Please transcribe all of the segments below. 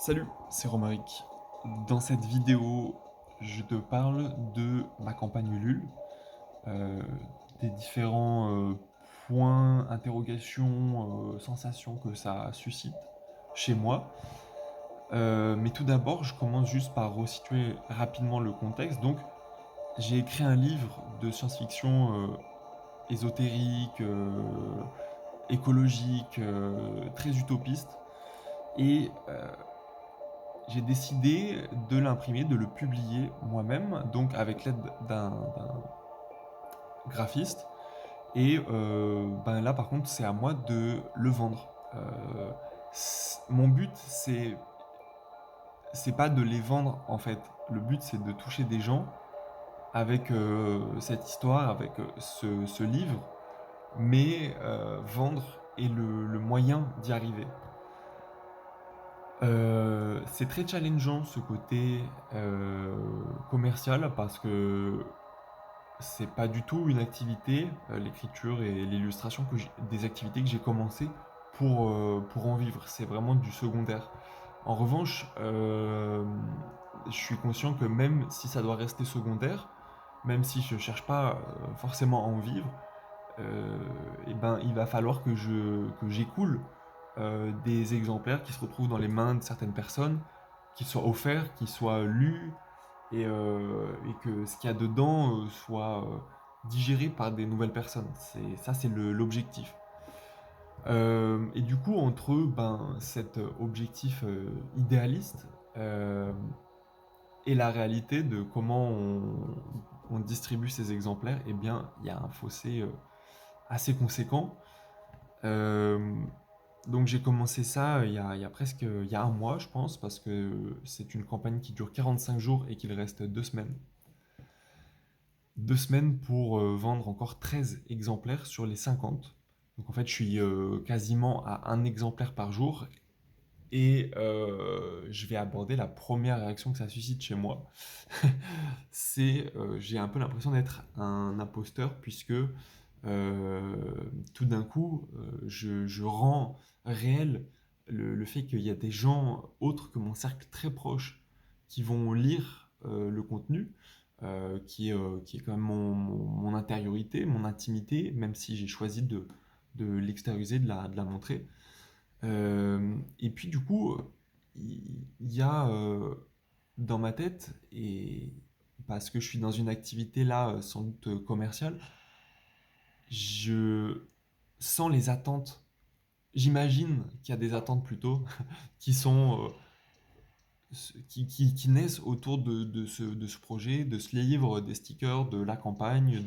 Salut, c'est Romaric. Dans cette vidéo, je te parle de ma campagne Ulule, euh, des différents points, interrogations, sensations que ça suscite chez moi. Mais tout d'abord, je commence juste par resituer rapidement le contexte. Donc, j'ai écrit un livre de science-fiction ésotérique, écologique, très utopiste. Et j'ai décidé de l'imprimer, de le publier moi-même, donc avec l'aide d'un graphiste. Et ben là, par contre, c'est à moi de le vendre. Mon but, c'est pas de les vendre en fait. Le but, c'est de toucher des gens avec cette histoire, avec ce livre, mais vendre est le moyen d'y arriver. C'est très challengeant ce côté commercial parce que c'est pas du tout une activité, l'écriture et l'illustration, des activités que j'ai commencé pour en vivre. C'est vraiment du secondaire. En revanche, je suis conscient que même si ça doit rester secondaire, même si je cherche pas forcément à en vivre, et ben, il va falloir que j'écoule des exemplaires qui se retrouvent dans les mains de certaines personnes, qui soient offerts, qui soient lus, et que ce qu'il y a dedans soit digéré par des nouvelles personnes. Ça, c'est l'objectif. Et du coup, entre ben, cet objectif idéaliste euh, et la réalité de comment on distribue ces exemplaires, eh bien, il y a un fossé assez conséquent. Euh, donc j'ai commencé ça il y a presque il y a un mois, je pense, parce que c'est une campagne qui dure 45 jours et qu'il reste 2 semaines. 2 semaines pour vendre encore 13 exemplaires sur les 50. Donc en fait, je suis quasiment à un exemplaire par jour et je vais aborder la première réaction que ça suscite chez moi. C'est, j'ai un peu l'impression d'être un imposteur puisque tout d'un coup, je rends réel le fait qu'il y a des gens autres que mon cercle très proche qui vont lire le contenu, qui est quand même mon intériorité, mon intimité, même si j'ai choisi de l'extérioriser, de la montrer. Et puis du coup, il y a dans ma tête, et parce que je suis dans une activité là, sans doute commerciale, je sens les attentes. J'imagine qu'il y a des attentes plutôt qui sont qui naissent autour de ce projet, de ce livre, des stickers, de la campagne,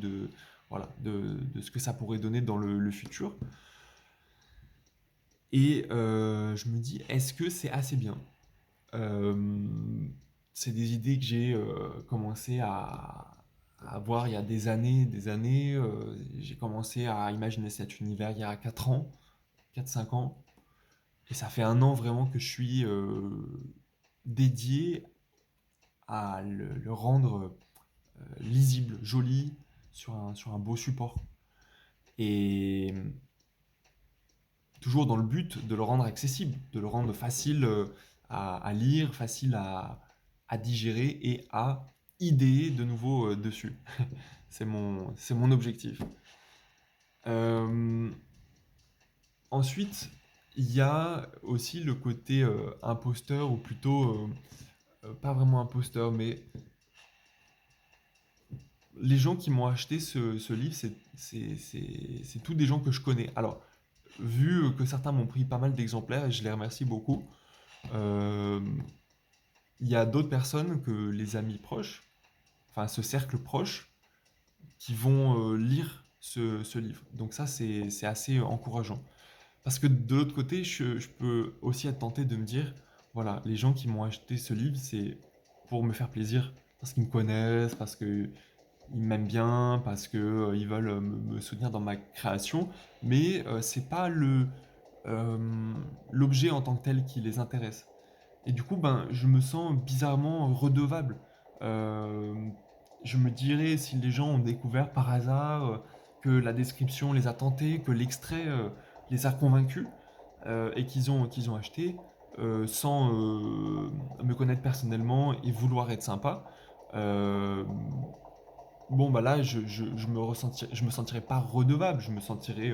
voilà, de ce que ça pourrait donner dans le futur. Et je me dis, est-ce que c'est assez bien? Euh, c'est des idées que j'ai commencé à avoir il y a des années, des années. J'ai commencé à imaginer cet univers il y a 4 ans, 4 5 ans. Et ça fait un an vraiment que je suis dédié à le rendre lisible, joli, sur un beau support. Et toujours dans le but de le rendre accessible, de le rendre facile à lire, facile à digérer et à idéer de nouveau dessus. C'est mon objectif. Euh, Ensuite, il y a aussi le côté imposteur, ou plutôt pas vraiment imposteur, mais les gens qui m'ont acheté ce livre, c'est tous des gens que je connais. Alors, vu que certains m'ont pris pas mal d'exemplaires, et je les remercie beaucoup, euh, il y a d'autres personnes que les amis proches, enfin ce cercle proche, qui vont lire ce livre. Donc ça, c'est assez encourageant. Parce que de l'autre côté, je peux aussi être tenté de me dire, voilà, les gens qui m'ont acheté ce livre, c'est pour me faire plaisir, parce qu'ils me connaissent, parce qu'ils m'aiment bien, parce qu'ils ils veulent me soutenir dans ma création, mais c'est pas l'objet en tant que tel qui les intéresse. Et du coup, ben, je me sens bizarrement redevable. Euh, je me dirais, si les gens ont découvert par hasard que la description les a tentés, que l'extrait les a convaincus, et qu'ils ont acheté, sans me connaître personnellement et vouloir être sympa, euh, bon bah là je me sentirais pas redevable, je me sentirais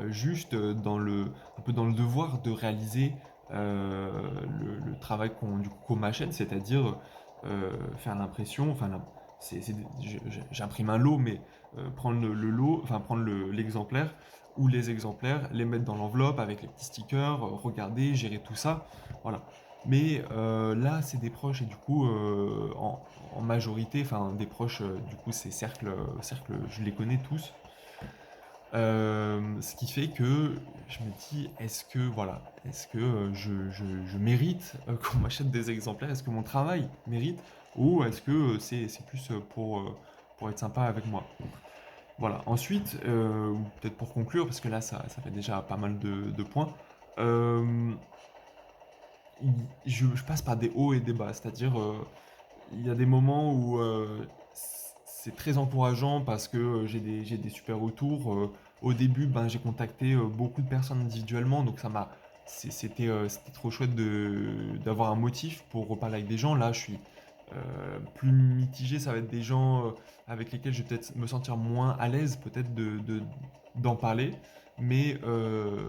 juste un peu dans le devoir de réaliser le travail qu'on m'achète, c'est-à-dire faire l'impression, enfin j'imprime un lot, mais prendre le lot, enfin prendre l'exemplaire ou les exemplaires, les mettre dans l'enveloppe avec les petits stickers, regarder, gérer tout ça, voilà. Mais là, c'est des proches et du coup, en majorité, enfin des proches, du coup, ces cercles, je les connais tous. Ce qui fait que je me dis, est-ce que je mérite qu'on m'achète des exemplaires? Est-ce que mon travail mérite? Ou est-ce que c'est plus pour être sympa avec moi? Voilà. Ensuite, ou peut-être pour conclure, parce que là, ça fait déjà pas mal de points, euh, je passe par des hauts et des bas. C'est-à-dire, il y a des moments où c'est très encourageant parce que j'ai des super retours. Au début, ben, j'ai contacté beaucoup de personnes individuellement, donc c'était trop chouette d'avoir un motif pour reparler avec des gens. Là, je suis plus mitigé, ça va être des gens avec lesquels je vais peut-être me sentir moins à l'aise, peut-être d'en parler, mais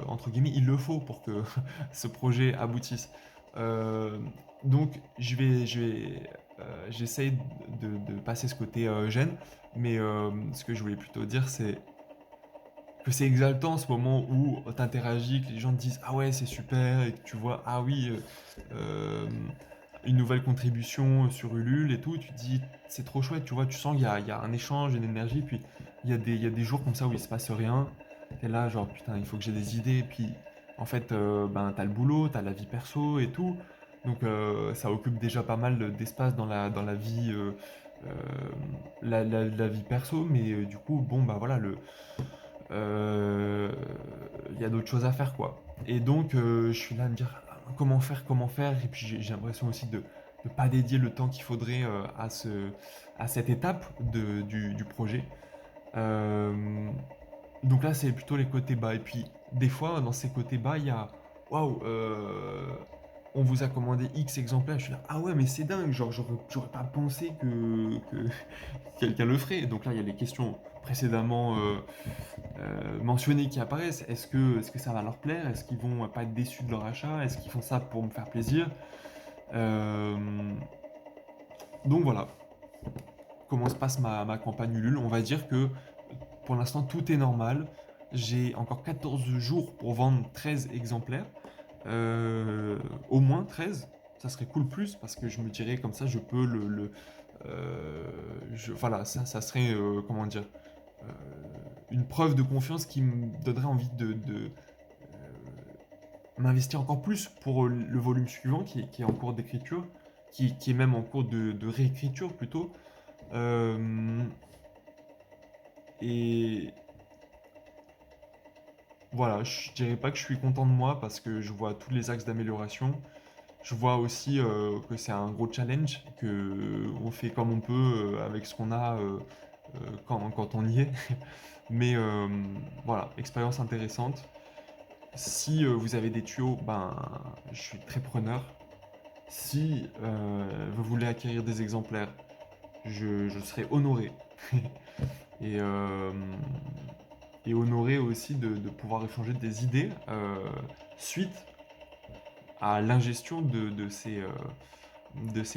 entre guillemets, il le faut pour que ce projet aboutisse. Euh, donc, j'essaye de passer ce côté gêne, mais ce que je voulais plutôt dire, c'est que c'est exaltant ce moment où tu interagis, que les gens te disent ah ouais c'est super et que tu vois ah oui une nouvelle contribution sur Ulule et tout, et tu te dis c'est trop chouette, tu vois, tu sens il y a un échange, une énergie, puis il y a des jours comme ça où il se passe rien, t'es là genre putain il faut que j'ai des idées, puis en fait ben t'as le boulot, t'as la vie perso et tout, donc ça occupe déjà pas mal d'espace dans la vie euh, la vie perso, mais du coup bon bah voilà euh, il y a d'autres choses à faire quoi. Et donc je suis là à me dire comment faire, et puis j'ai l'impression aussi de ne pas dédier le temps qu'il faudrait à cette étape du projet. Euh, donc là c'est plutôt les côtés bas. Et puis des fois dans ces côtés bas il y a waouh, on vous a commandé X exemplaires, je suis là ah ouais mais c'est dingue, genre j'aurais pas pensé que quelqu'un le ferait. Donc là il y a les questions précédemment mentionnées qui apparaissent. Est-ce que ça va leur plaire? Est-ce qu'ils vont pas être déçus de leur achat? Est-ce qu'ils font ça pour me faire plaisir? Euh, donc voilà, comment se passe ma campagne Ulule. On va dire que pour l'instant tout est normal. J'ai encore 14 jours pour vendre 13 exemplaires. Euh, Au moins 13. Ça serait cool plus parce que je me dirais comme ça je peux voilà, ça serait comment dire euh, une preuve de confiance qui me donnerait envie m'investir encore plus pour le volume suivant qui est en cours d'écriture, qui est même en cours de réécriture plutôt. Euh, et voilà, je dirais pas que je suis content de moi parce que je vois tous les axes d'amélioration. Je vois aussi que c'est un gros challenge, que on fait comme on peut avec ce qu'on a quand on y est. Mais voilà, expérience intéressante. Si vous avez des tuyaux, ben, je suis très preneur. Si vous voulez acquérir des exemplaires, je serai honoré. Et, et honoré aussi de pouvoir échanger des idées suite à l'ingestion de ces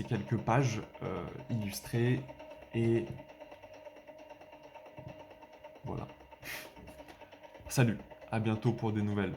quelques pages illustrées. Et voilà. Salut, à bientôt pour des nouvelles.